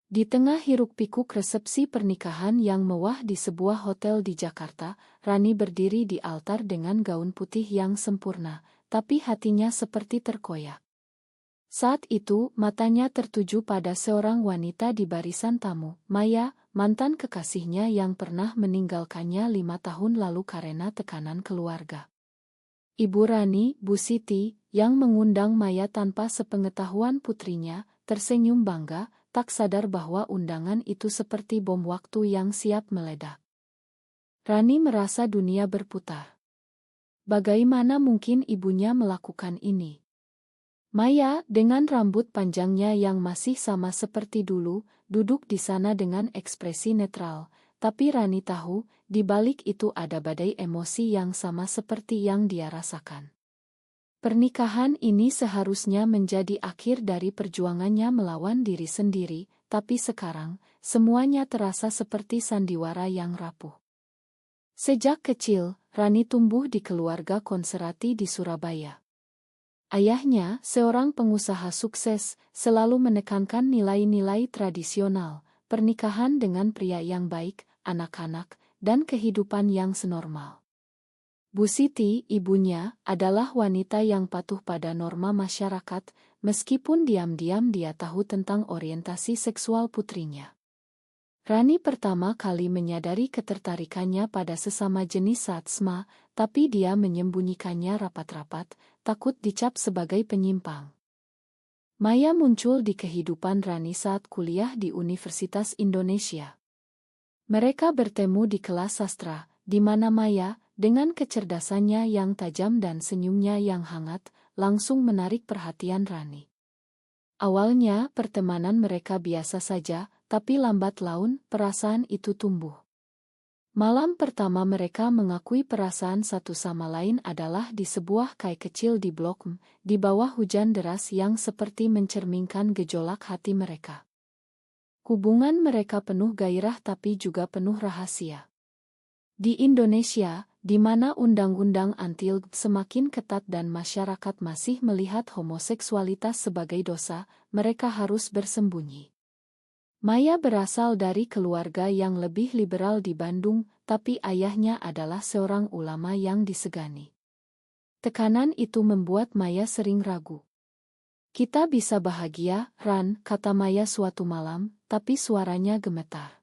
Di tengah hiruk-pikuk resepsi pernikahan yang mewah di sebuah hotel di Jakarta, Rani berdiri di altar dengan gaun putih yang sempurna, tapi hatinya seperti terkoyak. Saat itu, matanya tertuju pada seorang wanita di barisan tamu, Maya, mantan kekasihnya yang pernah meninggalkannya 5 tahun lalu karena tekanan keluarga. Ibu Rani, Bu Siti, yang mengundang Maya tanpa sepengetahuan putrinya, tersenyum bangga, tak sadar bahwa undangan itu seperti bom waktu yang siap meledak. Rani merasa dunia berputar. Bagaimana mungkin ibunya melakukan ini? Maya, dengan rambut panjangnya yang masih sama seperti dulu, duduk di sana dengan ekspresi netral. Tapi Rani tahu, di balik itu ada badai emosi yang sama seperti yang dia rasakan. Pernikahan ini seharusnya menjadi akhir dari perjuangannya melawan diri sendiri, tapi sekarang, semuanya terasa seperti sandiwara yang rapuh. Sejak kecil, Rani tumbuh di keluarga konservatif di Surabaya. Ayahnya, seorang pengusaha sukses, selalu menekankan nilai-nilai tradisional, pernikahan dengan pria yang baik, anak-anak, dan kehidupan yang senormal. Bu Siti, ibunya, adalah wanita yang patuh pada norma masyarakat, meskipun diam-diam dia tahu tentang orientasi seksual putrinya. Rani pertama kali menyadari ketertarikannya pada sesama jenis saat SMA, tapi dia menyembunyikannya rapat-rapat, takut dicap sebagai penyimpang. Maya muncul di kehidupan Rani saat kuliah di Universitas Indonesia. Mereka bertemu di kelas sastra, di mana Maya, dengan kecerdasannya yang tajam dan senyumnya yang hangat, langsung menarik perhatian Rani. Awalnya pertemanan mereka biasa saja, tapi lambat laun perasaan itu tumbuh. Malam pertama mereka mengakui perasaan satu sama lain adalah di sebuah kai kecil di Blok M, di bawah hujan deras yang seperti mencerminkan gejolak hati mereka. Hubungan mereka penuh gairah tapi juga penuh rahasia. Di Indonesia, di mana undang-undang anti-LGBT semakin ketat dan masyarakat masih melihat homoseksualitas sebagai dosa, mereka harus bersembunyi. Maya berasal dari keluarga yang lebih liberal di Bandung, tapi ayahnya adalah seorang ulama yang disegani. Tekanan itu membuat Maya sering ragu. "Kita bisa bahagia, Ran," kata Maya suatu malam, tapi suaranya gemetar.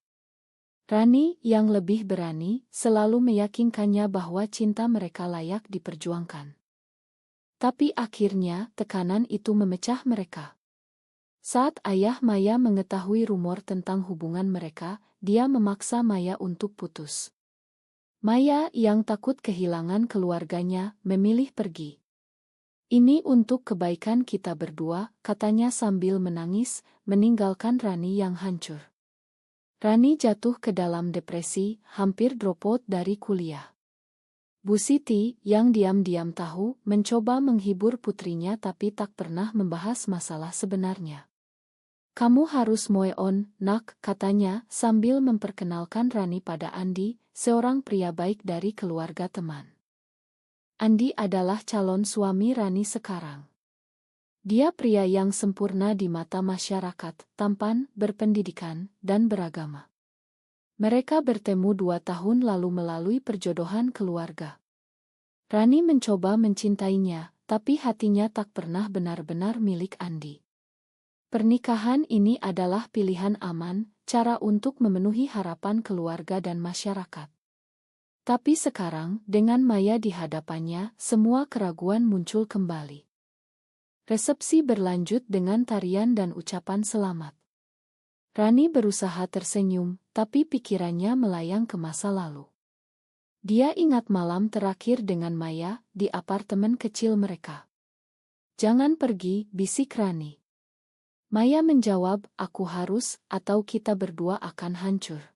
Rani, yang lebih berani, selalu meyakinkannya bahwa cinta mereka layak diperjuangkan. Tapi akhirnya, tekanan itu memecah mereka. Saat ayah Maya mengetahui rumor tentang hubungan mereka, dia memaksa Maya untuk putus. Maya, yang takut kehilangan keluarganya, memilih pergi. "Ini untuk kebaikan kita berdua," katanya sambil menangis, meninggalkan Rani yang hancur. Rani jatuh ke dalam depresi, hampir drop out dari kuliah. Bu Siti, yang diam-diam tahu, mencoba menghibur putrinya tapi tak pernah membahas masalah sebenarnya. "Kamu harus move on, nak," katanya, sambil memperkenalkan Rani pada Andi, seorang pria baik dari keluarga teman. Andi adalah calon suami Rani sekarang. Dia pria yang sempurna di mata masyarakat, tampan, berpendidikan, dan beragama. Mereka bertemu 2 tahun lalu melalui perjodohan keluarga. Rani mencoba mencintainya, tapi hatinya tak pernah benar-benar milik Andi. Pernikahan ini adalah pilihan aman, cara untuk memenuhi harapan keluarga dan masyarakat. Tapi sekarang, dengan Maya di hadapannya, semua keraguan muncul kembali. Resepsi berlanjut dengan tarian dan ucapan selamat. Rani berusaha tersenyum, tapi pikirannya melayang ke masa lalu. Dia ingat malam terakhir dengan Maya di apartemen kecil mereka. "Jangan pergi," bisik Rani. Maya menjawab, "Aku harus, atau kita berdua akan hancur."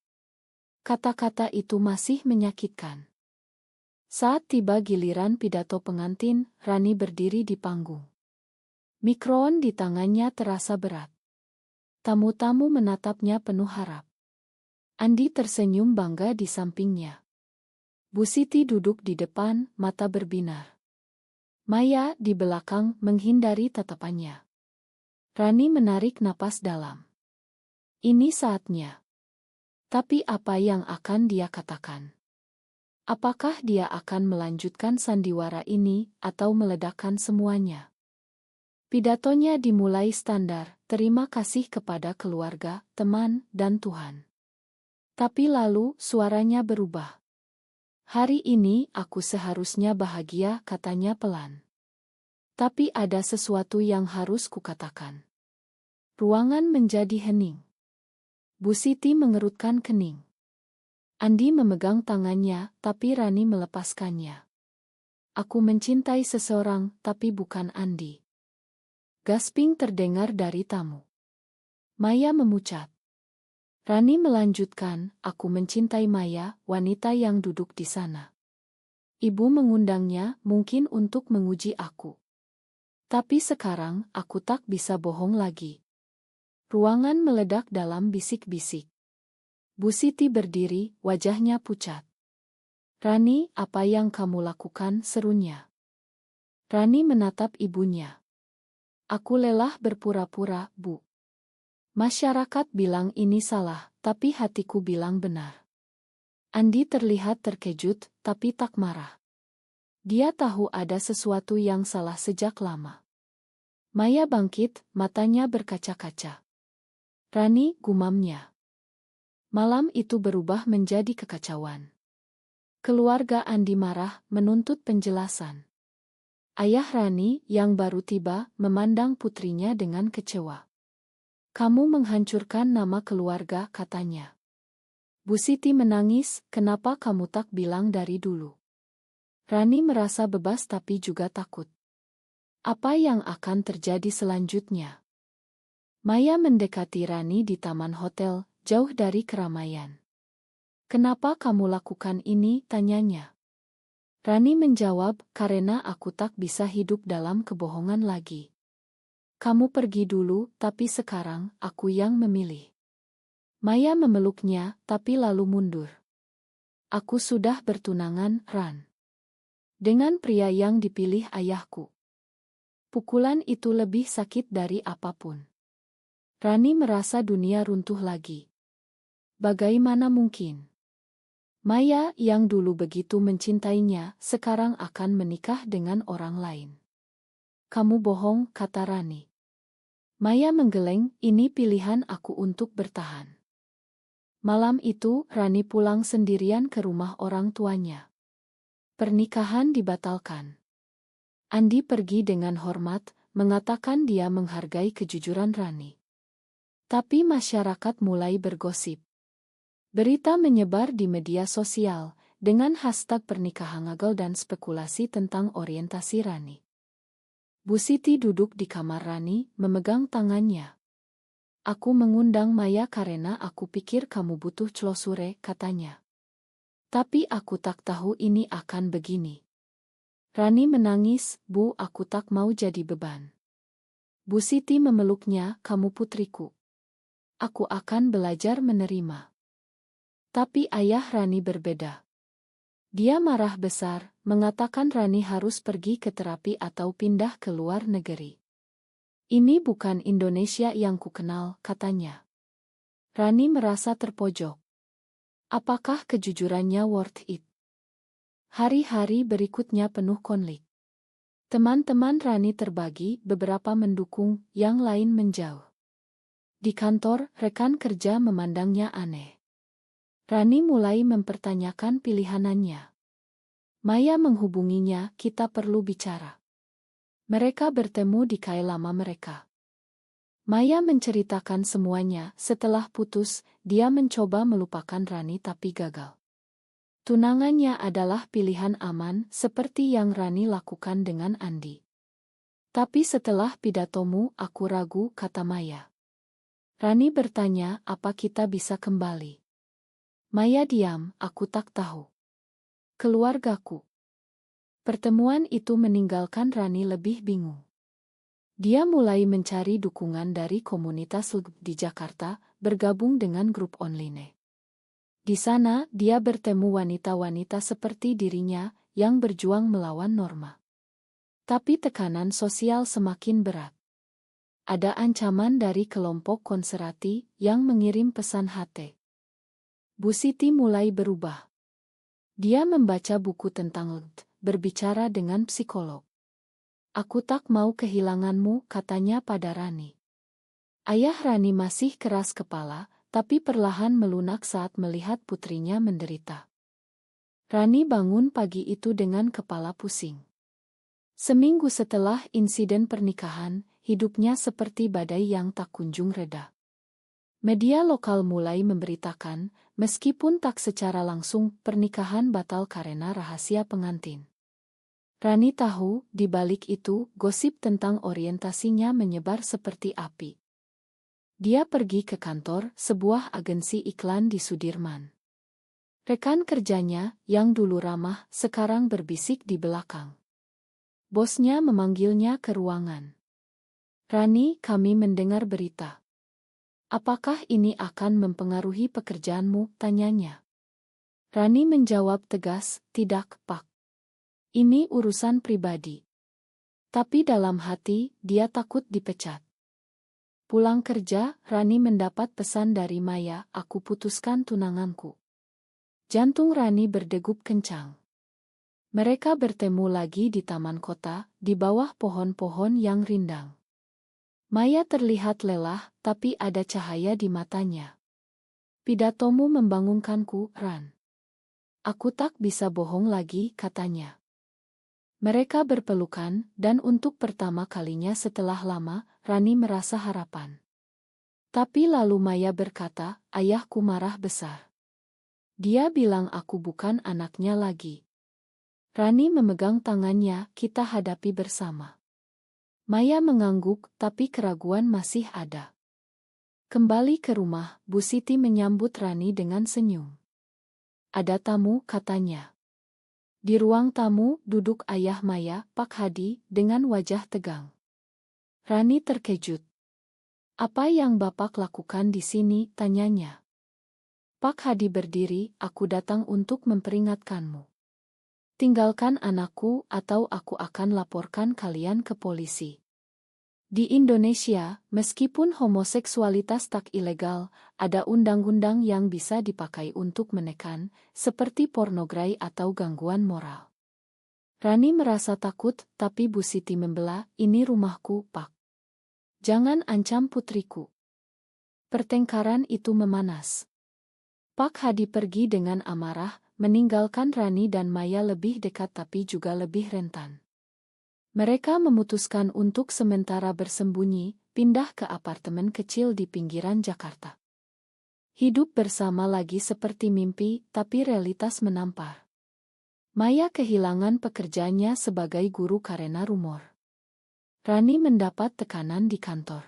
Kata-kata itu masih menyakitkan. Saat tiba giliran pidato pengantin, Rani berdiri di panggung. Mikrofon di tangannya terasa berat. Tamu-tamu menatapnya penuh harap. Andi tersenyum bangga di sampingnya. Bu Siti duduk di depan, mata berbinar. Maya di belakang menghindari tatapannya. Rani menarik napas dalam. Ini saatnya. Tapi apa yang akan dia katakan? Apakah dia akan melanjutkan sandiwara ini atau meledakkan semuanya? Pidatonya dimulai standar, terima kasih kepada keluarga, teman, dan Tuhan. Tapi lalu suaranya berubah. Hari ini aku seharusnya bahagia, katanya pelan. Tapi ada sesuatu yang harus kukatakan. Ruangan menjadi hening. Bu Siti mengerutkan kening. Andi memegang tangannya, tapi Rani melepaskannya. Aku mencintai seseorang, tapi bukan Andi. Gasping terdengar dari tamu. Maya memucat. Rani melanjutkan, aku mencintai Maya, wanita yang duduk di sana. Ibu mengundangnya, mungkin untuk menguji aku. Tapi sekarang, aku tak bisa bohong lagi. Ruangan meledak dalam bisik-bisik. Bu Siti berdiri, wajahnya pucat. Rani, apa yang kamu lakukan, serunya. Rani menatap ibunya. Aku lelah berpura-pura, Bu. Masyarakat bilang ini salah, tapi hatiku bilang benar. Andi terlihat terkejut, tapi tak marah. Dia tahu ada sesuatu yang salah sejak lama. Maya bangkit, matanya berkaca-kaca. Rani, gumamnya. Malam itu berubah menjadi kekacauan. Keluarga Andi marah, menuntut penjelasan. Ayah Rani, yang baru tiba, memandang putrinya dengan kecewa. Kamu menghancurkan nama keluarga, katanya. Bu Siti menangis, kenapa kamu tak bilang dari dulu? Rani merasa bebas tapi juga takut. Apa yang akan terjadi selanjutnya? Maya mendekati Rani di taman hotel, jauh dari keramaian. Kenapa kamu lakukan ini, tanyanya. Rani menjawab, karena aku tak bisa hidup dalam kebohongan lagi. Kamu pergi dulu, tapi sekarang, aku yang memilih. Maya memeluknya, tapi lalu mundur. Aku sudah bertunangan, Ran. Dengan pria yang dipilih ayahku. Pukulan itu lebih sakit dari apapun. Rani merasa dunia runtuh lagi. Bagaimana mungkin? Maya yang dulu begitu mencintainya, sekarang akan menikah dengan orang lain. Kamu bohong, kata Rani. Maya menggeleng, ini pilihan aku untuk bertahan. Malam itu, Rani pulang sendirian ke rumah orang tuanya. Pernikahan dibatalkan. Andi pergi dengan hormat, mengatakan dia menghargai kejujuran Rani. Tapi masyarakat mulai bergosip. Berita menyebar di media sosial, dengan hashtag pernikahan gagal dan spekulasi tentang orientasi Rani. Bu Siti duduk di kamar Rani, memegang tangannya. Aku mengundang Maya karena aku pikir kamu butuh celosure, katanya. Tapi aku tak tahu ini akan begini. Rani menangis, Bu, aku tak mau jadi beban. Bu Siti memeluknya, kamu putriku. Aku akan belajar menerima. Tapi ayah Rani berbeda. Dia marah besar, mengatakan Rani harus pergi ke terapi atau pindah ke luar negeri. Ini bukan Indonesia yang kukenal, katanya. Rani merasa terpojok. Apakah kejujurannya worth it? Hari-hari berikutnya penuh konflik. Teman-teman Rani terbagi, beberapa mendukung, yang lain menjauh. Di kantor, rekan kerja memandangnya aneh. Rani mulai mempertanyakan pilihanannya. Maya menghubunginya, kita perlu bicara. Mereka bertemu di kai lama mereka. Maya menceritakan semuanya, setelah putus, dia mencoba melupakan Rani tapi gagal. Tunangannya adalah pilihan aman, seperti yang Rani lakukan dengan Andi. Tapi setelah pidatomu, aku ragu, kata Maya. Rani bertanya, apa kita bisa kembali? Maya diam, aku tak tahu. Keluargaku. Pertemuan itu meninggalkan Rani lebih bingung. Dia mulai mencari dukungan dari komunitas LGBT di Jakarta, bergabung dengan grup online. Di sana, dia bertemu wanita-wanita seperti dirinya, yang berjuang melawan norma. Tapi tekanan sosial semakin berat. Ada ancaman dari kelompok konservatif yang mengirim pesan HT. Bu Siti mulai berubah. Dia membaca buku tentang LGBTQ, berbicara dengan psikolog. Aku tak mau kehilanganmu, katanya pada Rani. Ayah Rani masih keras kepala, tapi perlahan melunak saat melihat putrinya menderita. Rani bangun pagi itu dengan kepala pusing. Seminggu setelah insiden pernikahan, hidupnya seperti badai yang tak kunjung reda. Media lokal mulai memberitakan, meskipun tak secara langsung, pernikahan batal karena rahasia pengantin. Rani tahu, di balik itu, gosip tentang orientasinya menyebar seperti api. Dia pergi ke kantor, sebuah agensi iklan di Sudirman. Rekan kerjanya, yang dulu ramah, sekarang berbisik di belakang. Bosnya memanggilnya ke ruangan. Rani, kami mendengar berita. Apakah ini akan mempengaruhi pekerjaanmu? Tanyanya. Rani menjawab tegas, tidak, Pak. Ini urusan pribadi. Tapi dalam hati, dia takut dipecat. Pulang kerja, Rani mendapat pesan dari Maya, aku putuskan tunanganku. Jantung Rani berdegup kencang. Mereka bertemu lagi di taman kota, di bawah pohon-pohon yang rindang. Maya terlihat lelah, tapi ada cahaya di matanya. Pidatomu membangunkanku, Ran. Aku tak bisa bohong lagi, katanya. Mereka berpelukan, dan untuk pertama kalinya setelah lama, Rani merasa harapan. Tapi lalu Maya berkata, ayahku marah besar. Dia bilang aku bukan anaknya lagi. Rani memegang tangannya, kita hadapi bersama. Maya mengangguk, tapi keraguan masih ada. Kembali ke rumah, Bu Siti menyambut Rani dengan senyum. Ada tamu, katanya. Di ruang tamu, duduk ayah Maya, Pak Hadi, dengan wajah tegang. Rani terkejut. Apa yang Bapak lakukan di sini? Tanyanya. Pak Hadi berdiri, aku datang untuk memperingatkanmu. Tinggalkan anakku atau aku akan laporkan kalian ke polisi. Di Indonesia, meskipun homoseksualitas tak ilegal, ada undang-undang yang bisa dipakai untuk menekan, seperti pornografi atau gangguan moral. Rani merasa takut, tapi Bu Siti membela, ini rumahku, Pak. Jangan ancam putriku. Pertengkaran itu memanas. Pak Hadi pergi dengan amarah, meninggalkan Rani dan Maya lebih dekat tapi juga lebih rentan. Mereka memutuskan untuk sementara bersembunyi, pindah ke apartemen kecil di pinggiran Jakarta. Hidup bersama lagi seperti mimpi, tapi realitas menampar. Maya kehilangan pekerjaannya sebagai guru karena rumor. Rani mendapat tekanan di kantor.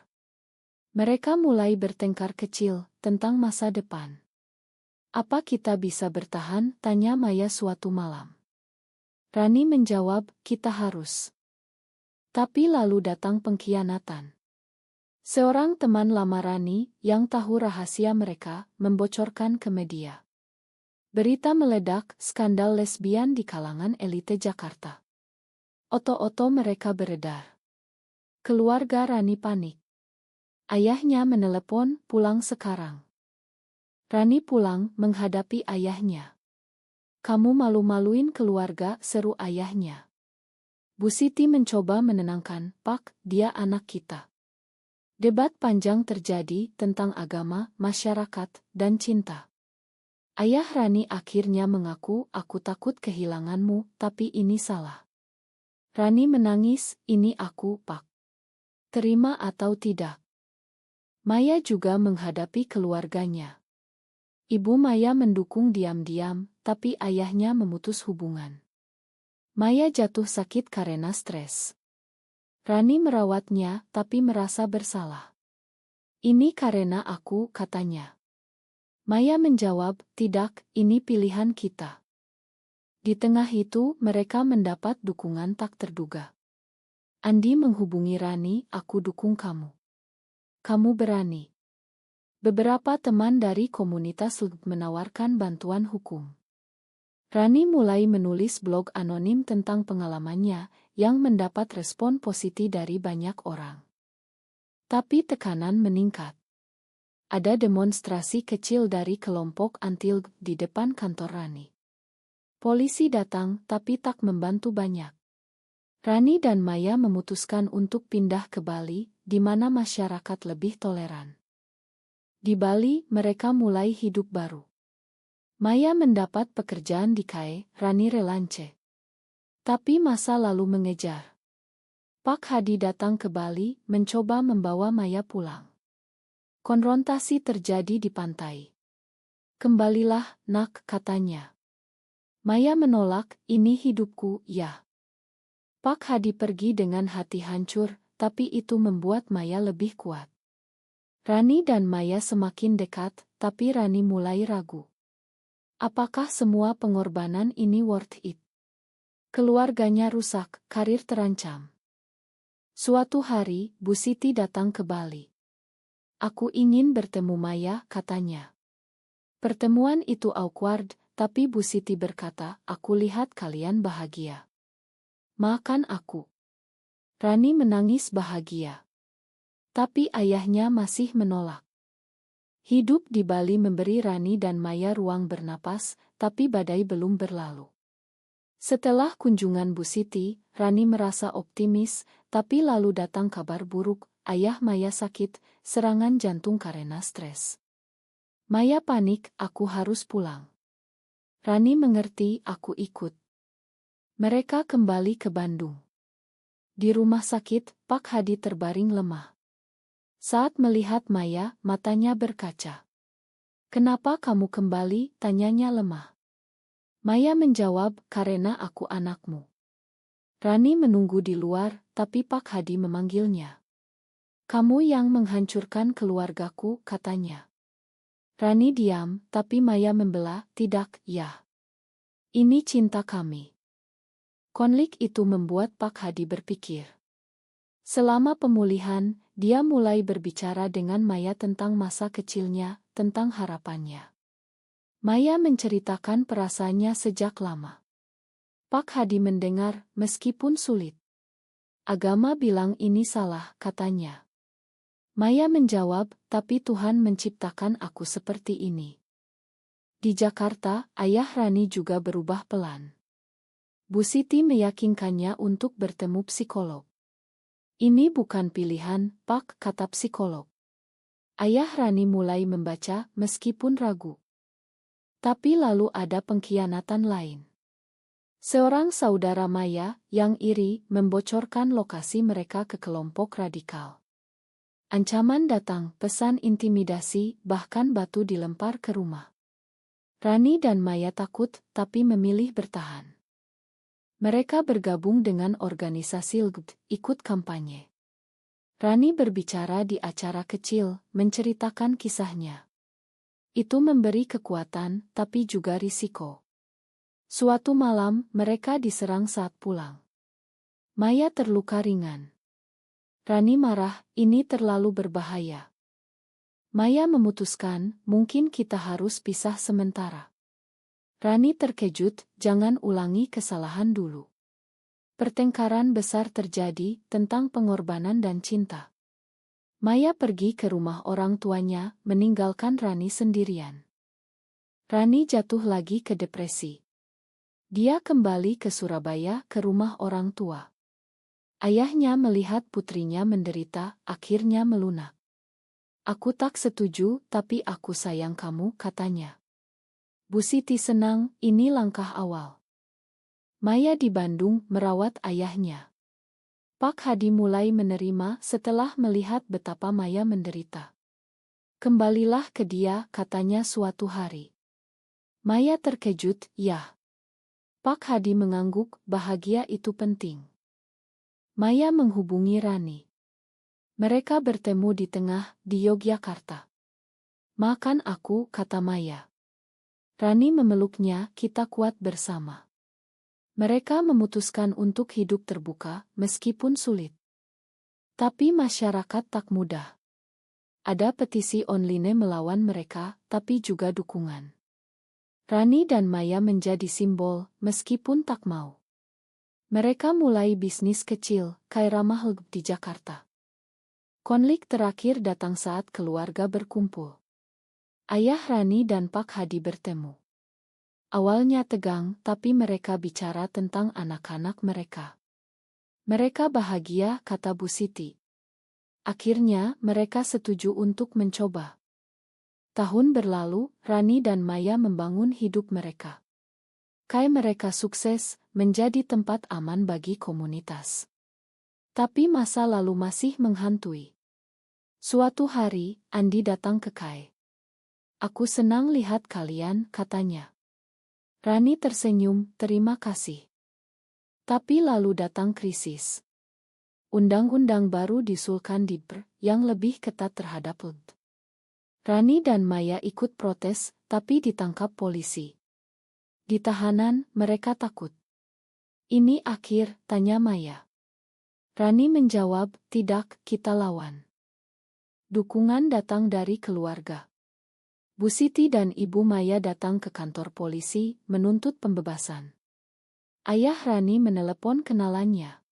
Mereka mulai bertengkar kecil tentang masa depan. Apa kita bisa bertahan? Tanya Maya suatu malam. Rani menjawab, kita harus. Tapi lalu datang pengkhianatan. Seorang teman lama Rani, yang tahu rahasia mereka, membocorkan ke media. Berita meledak, skandal lesbian di kalangan elite Jakarta. Oto-oto mereka beredar. Keluarga Rani panik. Ayahnya menelepon, pulang sekarang. Rani pulang, menghadapi ayahnya. Kamu malu-maluin keluarga, seru ayahnya. Bu Siti mencoba menenangkan, Pak, dia anak kita. Debat panjang terjadi tentang agama, masyarakat, dan cinta. Ayah Rani akhirnya mengaku, aku takut kehilanganmu, tapi ini salah. Rani menangis, ini aku, Pak. Terima atau tidak? Maya juga menghadapi keluarganya. Ibu Maya mendukung diam-diam, tapi ayahnya memutus hubungan. Maya jatuh sakit karena stres. Rani merawatnya, tapi merasa bersalah. Ini karena aku, katanya. Maya menjawab, tidak, ini pilihan kita. Di tengah itu, mereka mendapat dukungan tak terduga. Andi menghubungi Rani, aku dukung kamu. Kamu berani. Beberapa teman dari komunitas LGBTQ menawarkan bantuan hukum. Rani mulai menulis blog anonim tentang pengalamannya, yang mendapat respon positif dari banyak orang. Tapi tekanan meningkat. Ada demonstrasi kecil dari kelompok anti-LGBT di depan kantor Rani. Polisi datang tapi tak membantu banyak. Rani dan Maya memutuskan untuk pindah ke Bali, di mana masyarakat lebih toleran. Di Bali, mereka mulai hidup baru. Maya mendapat pekerjaan di KAE, Rani Relance. Tapi masa lalu mengejar. Pak Hadi datang ke Bali, mencoba membawa Maya pulang. Konfrontasi terjadi di pantai. Kembalilah, nak, katanya. Maya menolak, ini hidupku, ya. Pak Hadi pergi dengan hati hancur, tapi itu membuat Maya lebih kuat. Rani dan Maya semakin dekat, tapi Rani mulai ragu. Apakah semua pengorbanan ini worth it? Keluarganya rusak, karir terancam. Suatu hari, Bu Siti datang ke Bali. Aku ingin bertemu Maya, katanya. Pertemuan itu awkward, tapi Bu Siti berkata, aku lihat kalian bahagia. Makan aku. Rani menangis bahagia. Tapi ayahnya masih menolak. Hidup di Bali memberi Rani dan Maya ruang bernapas, tapi badai belum berlalu. Setelah kunjungan Bu Siti, Rani merasa optimis, tapi lalu datang kabar buruk, ayah Maya sakit, serangan jantung karena stres. Maya panik, aku harus pulang. Rani mengerti, aku ikut. Mereka kembali ke Bandung. Di rumah sakit, Pak Hadi terbaring lemah. Saat melihat Maya, matanya berkaca. Kenapa kamu kembali? Tanyanya lemah. Maya menjawab, karena aku anakmu. Rani menunggu di luar, tapi Pak Hadi memanggilnya. Kamu yang menghancurkan keluargaku, katanya. Rani diam, tapi Maya membela, tidak, ya. Ini cinta kami. Konflik itu membuat Pak Hadi berpikir. Selama pemulihan, dia mulai berbicara dengan Maya tentang masa kecilnya, tentang harapannya. Maya menceritakan perasaannya sejak lama. Pak Hadi mendengar, meskipun sulit. Agama bilang ini salah, katanya. Maya menjawab, tapi Tuhan menciptakan aku seperti ini. Di Jakarta, ayah Rani juga berubah pelan. Bu Siti meyakinkannya untuk bertemu psikolog. Ini bukan pilihan, Pak, kata psikolog. Ayah Rani mulai membaca, meskipun ragu. Tapi lalu ada pengkhianatan lain. Seorang saudara Maya, yang iri, membocorkan lokasi mereka ke kelompok radikal. Ancaman datang, pesan intimidasi, bahkan batu dilempar ke rumah. Rani dan Maya takut, tapi memilih bertahan. Mereka bergabung dengan organisasi LGBT, ikut kampanye. Rani berbicara di acara kecil, menceritakan kisahnya. Itu memberi kekuatan, tapi juga risiko. Suatu malam, mereka diserang saat pulang. Maya terluka ringan. Rani marah, ini terlalu berbahaya. Maya memutuskan, mungkin kita harus pisah sementara. Rani terkejut, jangan ulangi kesalahan dulu. Pertengkaran besar terjadi tentang pengorbanan dan cinta. Maya pergi ke rumah orang tuanya, meninggalkan Rani sendirian. Rani jatuh lagi ke depresi. Dia kembali ke Surabaya ke rumah orang tua. Ayahnya melihat putrinya menderita, akhirnya melunak. Aku tak setuju, tapi aku sayang kamu, katanya. Bu Siti senang, ini langkah awal. Maya di Bandung merawat ayahnya. Pak Hadi mulai menerima setelah melihat betapa Maya menderita. Kembalilah ke dia, katanya suatu hari. Maya terkejut, ya. Pak Hadi mengangguk, bahagia itu penting. Maya menghubungi Rani. Mereka bertemu di tengah, di Yogyakarta. Makan aku, kata Maya. Rani memeluknya, kita kuat bersama. Mereka memutuskan untuk hidup terbuka, meskipun sulit. Tapi masyarakat tak mudah. Ada petisi online melawan mereka, tapi juga dukungan. Rani dan Maya menjadi simbol, meskipun tak mau. Mereka mulai bisnis kecil, KAE Ramah LGBT di Jakarta. Konflik terakhir datang saat keluarga berkumpul. Ayah Rani dan Pak Hadi bertemu. Awalnya tegang, tapi mereka bicara tentang anak-anak mereka. Mereka bahagia, kata Bu Siti. Akhirnya, mereka setuju untuk mencoba. Tahun berlalu, Rani dan Maya membangun hidup mereka. Kai mereka sukses, menjadi tempat aman bagi komunitas. Tapi masa lalu masih menghantui. Suatu hari, Andi datang ke Kai. Aku senang lihat kalian, katanya. Rani tersenyum, terima kasih. Tapi lalu datang krisis. Undang-undang baru diusulkan di BR yang lebih ketat terhadap LUT. Rani dan Maya ikut protes, tapi ditangkap polisi. Di tahanan, mereka takut. Ini akhir, tanya Maya. Rani menjawab, tidak, kita lawan. Dukungan datang dari keluarga. Bu Siti dan Ibu Maya datang ke kantor polisi, menuntut pembebasan. Ayah Rani menelepon kenalannya.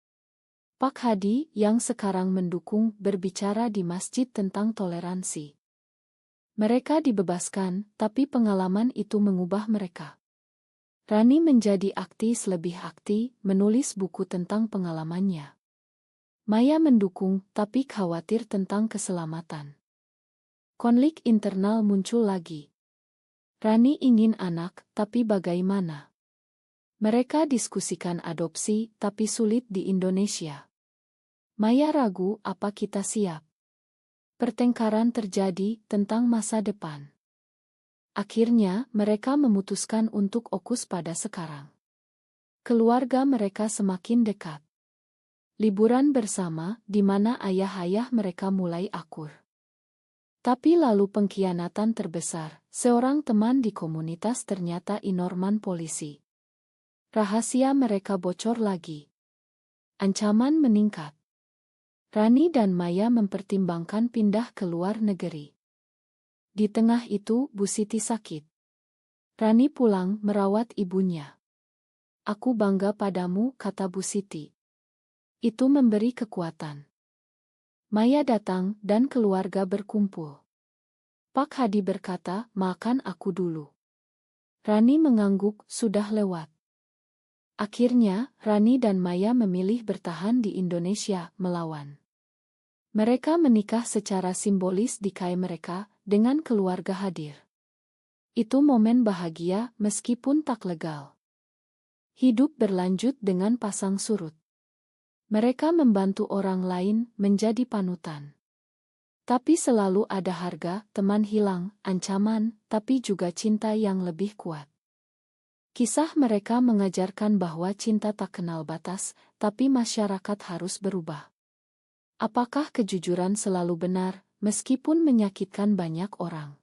Pak Hadi, yang sekarang mendukung, berbicara di masjid tentang toleransi. Mereka dibebaskan, tapi pengalaman itu mengubah mereka. Rani menjadi aktis lebih aktif, menulis buku tentang pengalamannya. Maya mendukung, tapi khawatir tentang keselamatan. Konflik internal muncul lagi. Rani ingin anak, tapi bagaimana? Mereka diskusikan adopsi, tapi sulit di Indonesia. Maya ragu, apa kita siap? Pertengkaran terjadi tentang masa depan. Akhirnya, mereka memutuskan untuk fokus pada sekarang. Keluarga mereka semakin dekat. Liburan bersama, di mana ayah-ayah mereka mulai akur. Tapi lalu pengkhianatan terbesar, seorang teman di komunitas ternyata informan polisi. Rahasia mereka bocor lagi. Ancaman meningkat. Rani dan Maya mempertimbangkan pindah ke luar negeri. Di tengah itu, Bu Siti sakit. Rani pulang merawat ibunya. Aku bangga padamu, kata Bu Siti. Itu memberi kekuatan. Maya datang dan keluarga berkumpul. Pak Hadi berkata, makan aku dulu. Rani mengangguk, sudah lewat. Akhirnya, Rani dan Maya memilih bertahan di Indonesia, melawan. Mereka menikah secara simbolis di Kai mereka, dengan keluarga hadir. Itu momen bahagia, meskipun tak legal. Hidup berlanjut dengan pasang surut. Mereka membantu orang lain, menjadi panutan. Tapi selalu ada harga, teman hilang, ancaman, tapi juga cinta yang lebih kuat. Kisah mereka mengajarkan bahwa cinta tak kenal batas, tapi masyarakat harus berubah. Apakah kejujuran selalu benar, meskipun menyakitkan banyak orang?